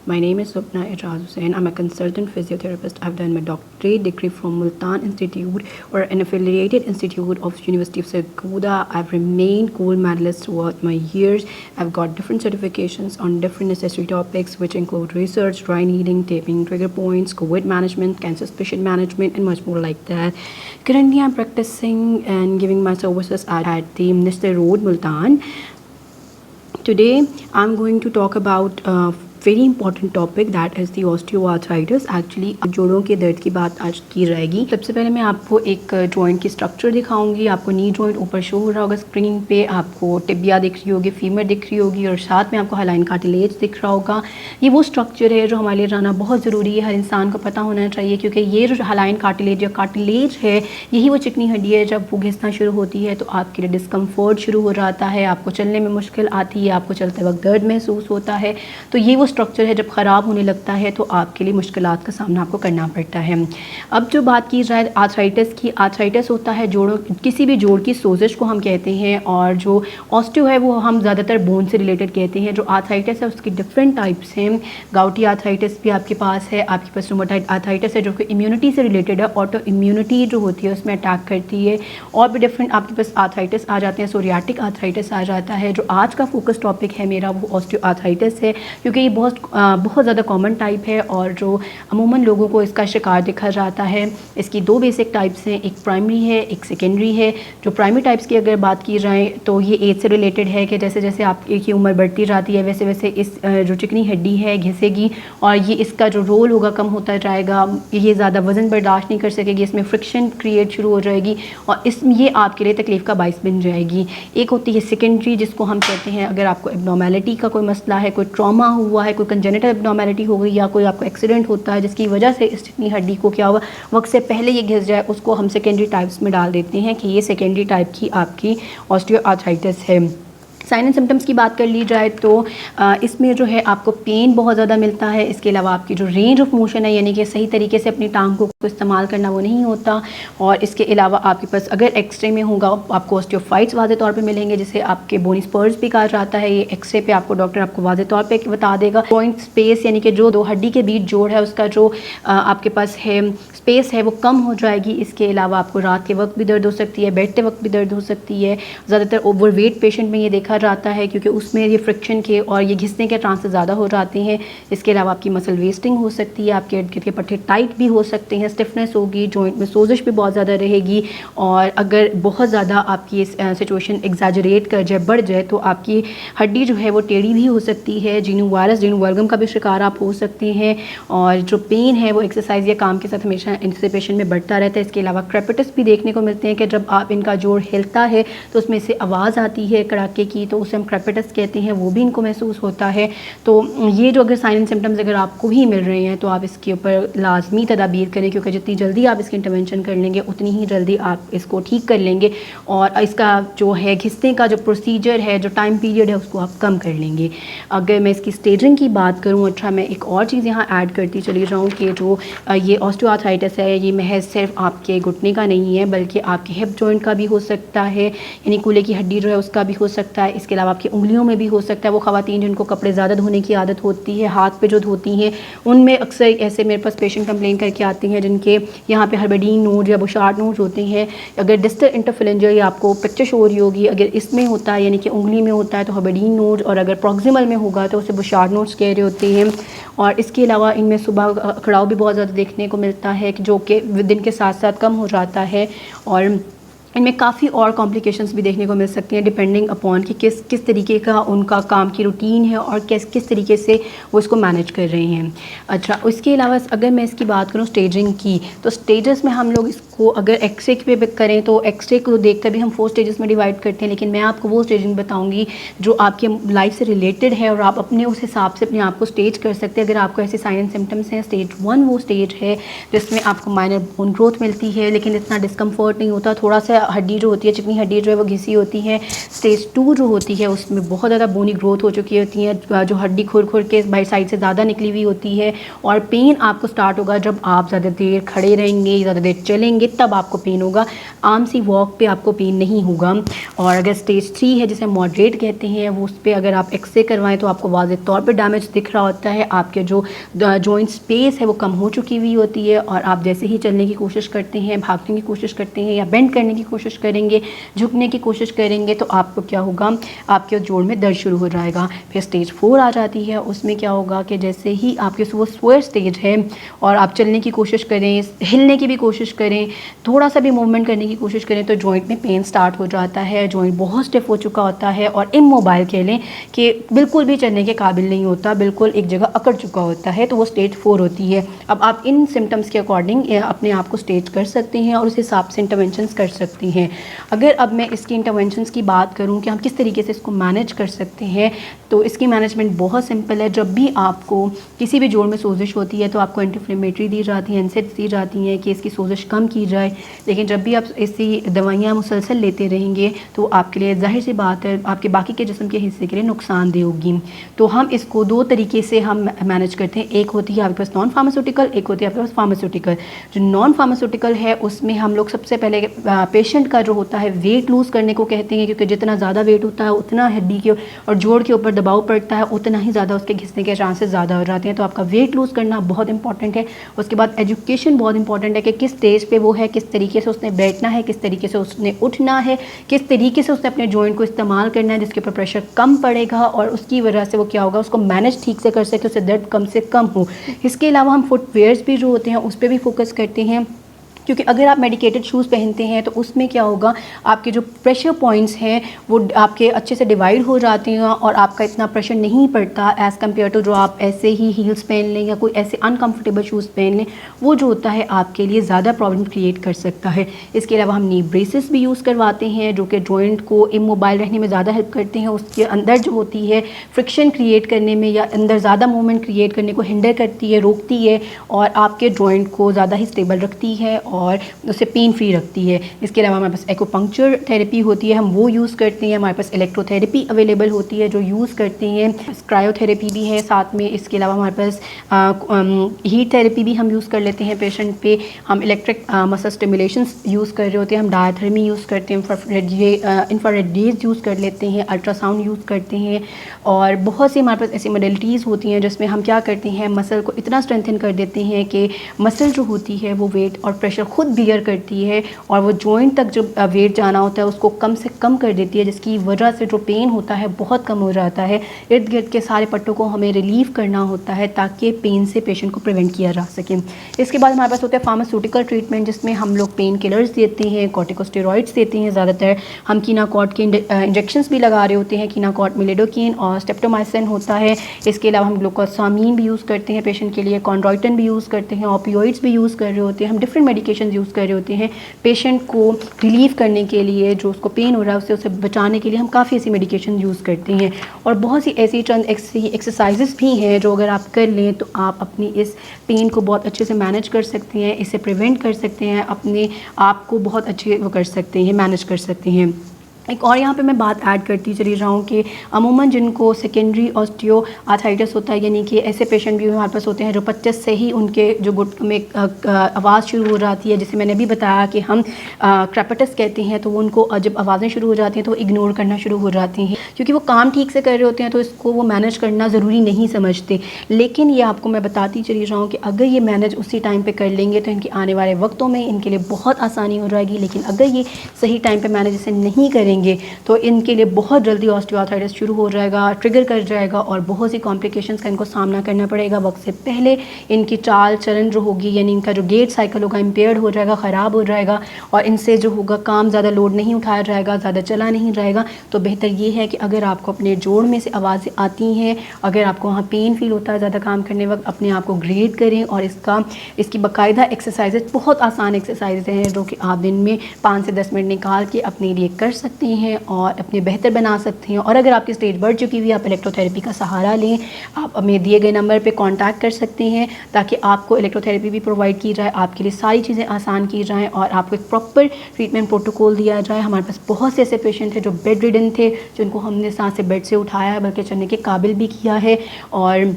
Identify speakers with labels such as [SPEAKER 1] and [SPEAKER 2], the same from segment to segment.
[SPEAKER 1] My name is Swapna Ijaz Hussain. I'm a consultant physiotherapist. I've done my doctorate degree from Multan Institute or an affiliated institute of University of Sargodha. I've remained gold medalist throughout my years. I've got different certifications on different necessary topics which include research, dry needling, taping trigger points, COVID management, cancer patient management and much more like that. Currently I'm practicing and giving my services at the Minister Road, Multan. Today I'm going to talk about very important topic that is the osteoarthritis. Actually जोड़ों के दर्द की बात आज की रहेगी। सबसे पहले मैं आपको एक जॉइंट की स्ट्रक्चर दिखाऊंगी। आपको नी जॉइंट ऊपर शो हो रहा होगा स्क्रीन पे, आपको टिबिया दिख रही होगी, फीमर दिख रही होगी और साथ में आपको हालाइन कार्टिलेज दिख रहा होगा। ये वो स्ट्रक्चर है जो हमारे लिए जानना बहुत ज़रूरी है, हर इंसान को पता होना चाहिए, क्योंकि ये जो हालाइन कार्टिलेज या कार्टिलेज है यही वो चिकनी हड्डी है। जब वो घिसना शुरू होती है तो आपके लिए डिस्कम्फर्ट शुरू हो जाता है, आपको चलने में मुश्किल आती है, आपको चलते वक्त दर्द महसूस होता है। तो ये वो स्ट्रक्चर है, जब ख़राब होने लगता है तो आपके लिए मुश्किलात का सामना आपको करना पड़ता है। अब जो बात की जाए आर्थराइटिस की, आर्थराइटिस होता है जोड़ों, किसी भी जोड़ की सोजिश को हम कहते हैं, और जो ऑस्टियो है वो हम ज़्यादातर बोन से रिलेटेड कहते हैं। जो आर्थराइटिस है उसकी डिफरेंट टाइप्स हैं। गाउटी आर्थराइटिस भी आपके पास है, आपके पास रूमेटॉइड आर्थराइटिस है जो कि इम्यूनिटी से रिलेटेड है, ऑटो इम्यूनिटी जो होती है उसमें अटैक करती है। और भी डिफरेंट आपके पास आर्थराइटिस आ जाते हैं, सोरियाटिक आर्थराइटिस आ जाता है। जो आज का फोकस टॉपिक है मेरा वो ऑस्टियो आर्थराइटिस है, क्योंकि ये बहुत ज़्यादा कॉमन टाइप है और जो अमूमन लोगों को इसका शिकार देखा जाता है। इसकी दो बेसिक टाइप्स हैं, एक प्राइमरी है एक सेकेंडरी है। जो प्राइमरी टाइप्स की अगर बात की जाए तो ये एज से रिलेटेड है कि जैसे जैसे आपकी उम्र बढ़ती जाती है वैसे वैसे इस जो चिकनी हड्डी है घिसेगी और ये इसका जो रोल होगा कम होता जाएगा। ये ज़्यादा वज़न बर्दाश्त नहीं कर सकेगी, इसमें फ्रिक्शन क्रिएट शुरू हो जाएगी और ये आपके लिए तकलीफ़ का बाइस बन जाएगी। एक होती है सेकेंडरी जिसको हम कहते हैं अगर आपको एब्नॉर्मेलिटी का कोई मसला है, कोई ट्रॉमा हुआ है, कोई कंजेनिटल एब्नॉर्मेलिटी हो गई या कोई आपको एक्सीडेंट होता है जिसकी वजह से इस चिकनी हड्डी को क्या हुआ वक्त से पहले ये घिस जाए, उसको हम सेकेंडरी टाइप्स में डाल देते हैं कि ये सेकेंडरी टाइप की आपकी ऑस्टियोआर्थराइटिस है। साइन एंड सिम्टम्स की बात कर ली जाए तो इसमें जो है आपको पेन बहुत ज़्यादा मिलता है। इसके अलावा आपकी जो रेंज ऑफ मोशन है यानी कि सही तरीके से अपनी टांगों को इस्तेमाल करना वो नहीं होता। और इसके अलावा आपके पास अगर एक्सरे में होगा आपको ऑस्टियोफाइट्स वाज़े तौर पे मिलेंगे, जिसे आपके बोनी स्पर्स भी कहा जाता है। ये एक्सरे पे आपको डॉक्टर आपको वाज़े तौर पे बता देगा। जॉइंट स्पेस यानी कि जो दो हड्डी के बीच जोड़ है उसका जो आपके पास है स्पेस है वो कम हो जाएगी। इसके अलावा आपको रात के वक्त भी दर्द हो सकती है, बैठते वक्त भी दर्द हो सकती है। ज़्यादातर ओवरवेट पेशेंट में ये देखा जाता है क्योंकि उसमें ये फ्रिक्शन के और ये घिसने के चांसेस ज़्यादा हो जाते हैं। इसके अलावा आपकी मसल वेस्टिंग हो सकती है, आपके इर्द गिर्द के पट्टे टाइट भी हो सकते हैं, स्टिफनेस होगी, जॉइंट में सोजिश भी बहुत ज़्यादा रहेगी। और अगर बहुत ज़्यादा आपकी ये सिचुएशन एग्जैजरेट कर जाए, बढ़ जाए तो आपकी हड्डी जो है वो टेढ़ी भी हो सकती है। जीनू वायरस जीनू वर्गम का भी शिकार आप हो सकते हैं। और जो पेन है वो एक्सरसाइज या काम के साथ हमेशा एंटिसिपेशन में बढ़ता रहता है। इसके अलावा क्रेपिटस भी देखने को मिलते हैं कि जब आप इनका जोड़ हिलता है तो उसमें से आवाज़ आती है कड़ाके की, तो उसे हम क्रेपिटस कहते हैं, वो भी इनको महसूस होता है। तो ये जो अगर साइन एंड सिम्टम्स अगर आपको भी मिल रहे हैं तो आप इसके ऊपर लाजमी तदाबीर करें, क्योंकि जितनी जल्दी आप इसकी इंटरवेंशन कर लेंगे उतनी ही जल्दी आप इसको ठीक कर लेंगे और इसका जो है घिसने का जो प्रोसीजर है, जो टाइम पीरियड है उसको आप कम कर लेंगे। अगर मैं इसकी स्टेजिंग की बात करूँ, अच्छा मैं एक और चीज़ यहाँ ऐड करती चली जाऊँ कि जो ये ऑस्टियोआर्थराइटिस है ये महज सिर्फ आपके घुटने का नहीं है बल्कि आपके हिप जॉइंट का भी हो सकता है, यानी कूल्हे की हड्डी जो है उसका भी हो सकता है। इसके अलावा आपकी उंगलियों में भी हो सकता है। वो ख़वातीन जिनको कपड़े ज़्यादा धोने की आदत होती है, हाथ पे जो धोती हैं, उनमें अक्सर ऐसे मेरे पास पेशेंट कंप्लेन करके आते हैं जिनके यहाँ पे हर्बेडीन नोड या बुशार्ड नोड होते हैं। अगर डिस्टल इंटरफेरेंजियल या आपको पिक्चर शो हो रही होगी, अगर इसमें होता है यानी कि उंगली में होता है तो हर्बेडीन नोड, और अगर प्रॉक्सिमल में होगा तो उसे बुशार्ड नोड्स कह रहे होते हैं। और इसके अलावा इनमें सुबह अखड़ाव भी बहुत ज़्यादा देखने को मिलता है जो कि दिन के साथ साथ कम हो जाता है। और इनमें काफ़ी और कॉम्प्लिकेशंस भी देखने को मिल सकती हैं डिपेंडिंग अपॉन कि किस तरीके का उनका काम की रूटीन है और किस तरीके से वो इसको मैनेज कर रहे हैं। अच्छा, उसके अलावा अगर मैं इसकी बात करूँ स्टेजिंग की, तो स्टेजेस में हम लोग इसको अगर एक्सरे पे करें तो एक्सरे को देखकर भी हम 4 स्टेजेस में डिवाइड करते हैं, लेकिन मैं आपको वो स्टेजिंग बताऊँगी जो आपके लाइफ से रिलेटेड है और आप अपने उस हिसाब से अपने आप को स्टेज कर सकते हैं। अगर आपको ऐसे साइन एंड सिम्टम्स हैं, स्टेज 1 वो स्टेज है जिसमें आपको माइनर बोन ग्रोथ मिलती है लेकिन इतना डिस्कम्फर्ट नहीं होता, थोड़ा सा हड्डी जो होती है, चिकनी हड्डी जो है वो घिसी होती है। स्टेज 2 जो होती है उसमें बहुत ज़्यादा बोनी ग्रोथ हो चुकी होती है, जो हड्डी खुर खुर के बाई साइड से ज़्यादा निकली हुई होती है। और पेन आपको स्टार्ट होगा जब आप ज़्यादा देर खड़े रहेंगे, ज़्यादा देर चलेंगे, तब आपको पेन होगा। आम सी वॉक पे आपको पेन नहीं होगा। और अगर स्टेज 3 है जिसे मॉडरेट कहते हैं, वो उस पर अगर आप एक्सरे करवाएं तो आपको वाज़ेह तौर पर डैमेज दिख रहा होता है। आपके जो जॉइंट स्पेस है वो कम हो चुकी हुई होती है और आप जैसे ही चलने की कोशिश करते हैं, भागने की कोशिश करते हैं या बेंड करने की कोशिश करेंगे, झुकने की कोशिश करेंगे, तो आपको क्या होगा, आपके जोड़ में दर्द शुरू हो जाएगा। फिर स्टेज 4 आ जाती है, उसमें क्या होगा कि जैसे ही आपके वो स्क्वायर स्टेज है और आप चलने की कोशिश करें, हिलने की भी कोशिश करें, थोड़ा सा भी मूवमेंट करने की कोशिश करें तो जॉइंट में पेन स्टार्ट हो जाता है। जॉइंट बहुत स्टिफ हो चुका होता है और इमोबाइल कह लें कि बिल्कुल भी चलने के काबिल नहीं होता, बिल्कुल एक जगह अकड़ चुका होता है, तो वो स्टेज 4 होती है। अब आप इन सिम्टम्स के अकॉर्डिंग अपने आप को स्टेज कर सकते हैं और उस हिसाब से इंटरवेंशंस कर सकती हैं। अगर अब मैं इसकी इंटरवेंशंस की बात करूं कि हम किस तरीके से इसको मैनेज कर सकते हैं, तो इसकी मैनेजमेंट बहुत सिंपल है। जब भी आपको किसी भी जोड़ में सोजिश होती है तो आपको एंटीफ्लेमेटरी दी जाती हैं, एनसेड्स दी जाती हैं कि इसकी सोजिश कम की जाए। लेकिन जब भी आप ऐसी दवाइयाँ मुसलसल लेते रहेंगे तो आपके लिए जाहिर सी बात है आपके बाकी के जिस्म के हिस्से के लिए नुकसानदेह होगी। तो हम इसको 2 तरीके से हम मैनेज करते हैं। एक होती है आपके पास नॉन फार्मास्यूटिकल, एक होती है आपके पास फार्मास्यूटिकल। जो नॉन फार्मास्यूटिकल है उसमें हम लोग सबसे पहले पेशेंट का जो होता है वेट लूज़ करने को कहते हैं, क्योंकि जितना ज़्यादा वेट होता है उतना हड्डी के और जोड़ के ऊपर दबाव पड़ता है, उतना ही ज़्यादा उसके घिसने के चांसेस ज़्यादा हो जाते हैं। तो आपका वेट लूज़ करना बहुत इंपॉर्टेंट है। उसके बाद एजुकेशन बहुत इंपॉर्टेंट है कि किस स्टेज पे वो है, किस तरीके से उसने बैठना है, किस तरीके से उसने उठना है, किस तरीके से उसने अपने जॉइंट को इस्तेमाल करना है जिसके ऊपर प्रेशर कम पड़ेगा और उसकी वजह से वो क्या होगा, उसको मैनेज ठीक से कर सके, उससे दर्द कम से कम हो। इसके अलावा हम फुटवेयर्स भी जो होते हैं उस पर भी फोकस करते हैं, क्योंकि अगर आप मेडिकेटेड शूज़ पहनते हैं तो उसमें क्या होगा, आपके जो प्रेशर पॉइंट्स हैं वो आपके अच्छे से डिवाइड हो जाते हैं और आपका इतना प्रेशर नहीं पड़ता एज़ कम्पेयर टू जो आप ऐसे ही हील्स पहन लें या कोई ऐसे अनकम्फर्टेबल शूज़ पहन लें, वो जो होता है आपके लिए ज़्यादा प्रॉब्लम क्रिएट कर सकता है। इसके अलावा हम नी ब्रेसेस भी यूज़ करवाते हैं जो कि जॉइंट को इमोबाइल रहने में ज़्यादा हेल्प करते हैं। उसके अंदर जो होती है फ्रिक्शन क्रिएट करने में या अंदर ज़्यादा मूवमेंट क्रिएट करने को हिंडर करती है, रोकती है और आपके जॉइंट को ज़्यादा ही स्टेबल रखती है और उससे पेन फ्री रखती है। इसके अलावा हमारे पास एक्यूपंक्चर थेरेपी होती है, हम वो यूज़ करते हैं। हमारे पास इलेक्ट्रोथेरेपी अवेलेबल होती है जो यूज़ करते हैं। क्रायोथेरेपी भी है साथ में। इसके अलावा हमारे पास हीट थेरेपी भी हम यूज़ कर लेते हैं पेशेंट पे। हम इलेक्ट्रिक मसल स्टिमुलेशंस यूज़ कर रहे होते हैं, हम डायथर्मी यूज़ करते हैं, इंफ्रारेड रेज यूज़ कर लेते हैं, अल्ट्रासाउंड यूज़ करते हैं और बहुत सी हमारे पास ऐसी मॉडलिटीज़ होती हैं जिसमें हम क्या करते हैं, मसल को इतना स्ट्रेंथन कर देते हैं कि मसल जो होती है वो वेट और प्रेशर खुद बियर करती है और वो जॉइंट तक जो वेट जाना होता है उसको कम से कम कर देती है, जिसकी वजह से जो पेन होता है बहुत कम हो जाता है। इर्द गिर्द के सारे पट्टों को हमें रिलीव करना होता है ताकि पेन से पेशेंट को प्रिवेंट किया जा सके। इसके बाद हमारे पास होता है फार्मास्यूटिकल ट्रीटमेंट, जिसमें हम लोग पेन किलर्स देते हैं, कॉर्टिकोस्टेरॉइड्स देते हैं। ज़्यादातर हम कीनाकॉर्ड के इंजेक्शंस भी लगा रहे होते हैं, कीनाकॉर्ड में लिडोकेन और स्टेप्टोमाइसिन होता है। इसके अलावा हम ग्लूकोसामीन भी यूज़ करते हैं पेशेंट के लिए, कॉन्ड्रॉइटन भी यूज़ करते हैं, ओपियोइड्स भी यूज़ कर रहे होते हैं। हम डिफरेंट मेडिकेशन यूज़ कर रहे होते हैं पेशेंट को रिलीव करने के लिए, जो उसको पेन हो रहा है उसे बचाने के लिए हम काफ़ी ऐसी मेडिकेशन यूज़ करते हैं। और बहुत सी ऐसी चंद एक्सरसाइजेस भी हैं जो अगर आप कर लें तो आप अपनी इस पेन को बहुत अच्छे से मैनेज कर सकते हैं, इसे प्रिवेंट कर सकते हैं, अपने आप को बहुत अच्छे वो कर सकते हैं, मैनेज कर सकते हैं। एक और यहाँ पे मैं बात ऐड करती चली जाऊँ कि अमूमन जिनको सेकेंडरी ऑस्टियो आर्थराइटिस होता है, यानी कि ऐसे पेशेंट भी हमारे पास होते हैं जो 25 से ही उनके जो घुटनों में आवाज़ शुरू हो जाती है, जिसे मैंने अभी बताया कि हम क्रेपिटस कहते हैं। तो वो उनको जब आवाज़ें शुरू हो जाती हैं तो वो इग्नोर करना शुरू हो जाती हैं, क्योंकि वो काम ठीक से कर रहे होते हैं तो इसको वो मैनेज करना ज़रूरी नहीं समझते। लेकिन ये आपको मैं बताती चली जाऊँ कि अगर ये मैनेज उसी टाइम पर कर लेंगे तो इनके आने वाले वक्तों में इनके लिए बहुत आसानी हो जाएगी। लेकिन अगर ये सही टाइम पर मैनेज इसे नहीं करेंगे तो इनके लिए बहुत जल्दी ऑस्टियोआर्थराइटिस शुरू हो जाएगा, ट्रिगर कर जाएगा और बहुत सी कॉम्प्लिकेशंस का इनको सामना करना पड़ेगा। वक्त से पहले इनकी चाल चलन जो होगी, यानी इनका जो गेट साइकिल होगा इम्पेयर्ड हो जाएगा, ख़राब हो जाएगा और इनसे जो होगा काम ज़्यादा लोड नहीं उठाया जाएगा, ज़्यादा चला नहीं जाएगा। तो बेहतर ये है कि अगर आपको अपने जोड़ में से आवाज़ें आती हैं, अगर आपको वहाँ पेन फील होता है ज़्यादा काम करने वक्त, अपने आप को ग्रेड करें और इसकी बाकायदा एक्सरसाइजेज, बहुत आसान एक्सरसाइज हैं जो कि आप दिन में 5 से 10 मिनट निकाल के अपने लिए कर सकते हैं। सकते हैं और अपने बेहतर बना सकते हैं। और अगर आपकी स्टेज बढ़ चुकी हुई है, आप इलेक्ट्रोथेरेपी का सहारा लें। आप हमें दिए गए नंबर पे कांटेक्ट कर सकते हैं ताकि आपको इलेक्ट्रोथेरेपी भी प्रोवाइड की जाए, आपके लिए सारी चीज़ें आसान की जाएँ और आपको एक प्रॉपर ट्रीटमेंट प्रोटोकॉल दिया जाए। हमारे पास बहुत से ऐसे पेशेंट थे जो बेड रिडन थे, जिनको हमने सांस से बेड से उठाया है, बल्कि चलने के काबिल भी किया है। और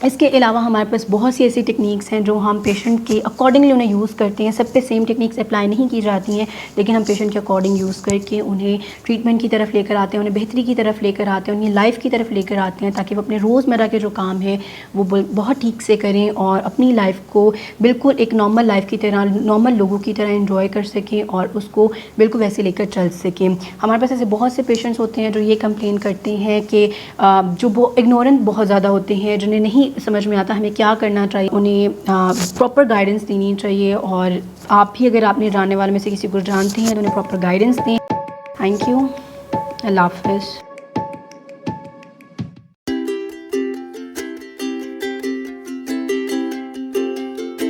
[SPEAKER 1] इसके अलावा हमारे पास बहुत सी ऐसी टेक्निक्स हैं जो हम पेशेंट के अकॉर्डिंगली उन्हें यूज़ करते हैं। सब पे सेम टेक्निक्स अप्लाई नहीं की जाती हैं, लेकिन हम पेशेंट के अकॉर्डिंग यूज़ करके उन्हें ट्रीटमेंट की तरफ लेकर आते हैं, उन्हें बेहतरी की तरफ लेकर आते हैं, उनकी लाइफ की तरफ लेकर आते हैं, ताकि वो अपने रोज़मर्रा के जो काम है वो बहुत ठीक से करें और अपनी लाइफ को बिल्कुल एक नॉर्मल लाइफ की तरह, नॉर्मल लोगों की तरह इन्जॉय कर सकें और उसको बिल्कुल वैसे लेकर चल सकें। हमारे पास ऐसे बहुत से पेशेंट्स होते हैं जो ये कंप्लेन करते हैं कि जो इग्नोरेंट बहुत ज़्यादा होते हैं, जिन्हें नहीं समझ में आता हमें क्या करना चाहिए, उन्हें प्रॉपर गाइडेंस देनी चाहिए। और आप भी अगर आपने जानने वाले में से किसी को जानते हैं तो उन्हें प्रॉपर गाइडेंस दें। Thank you. अल्लाह हाफ़िज़।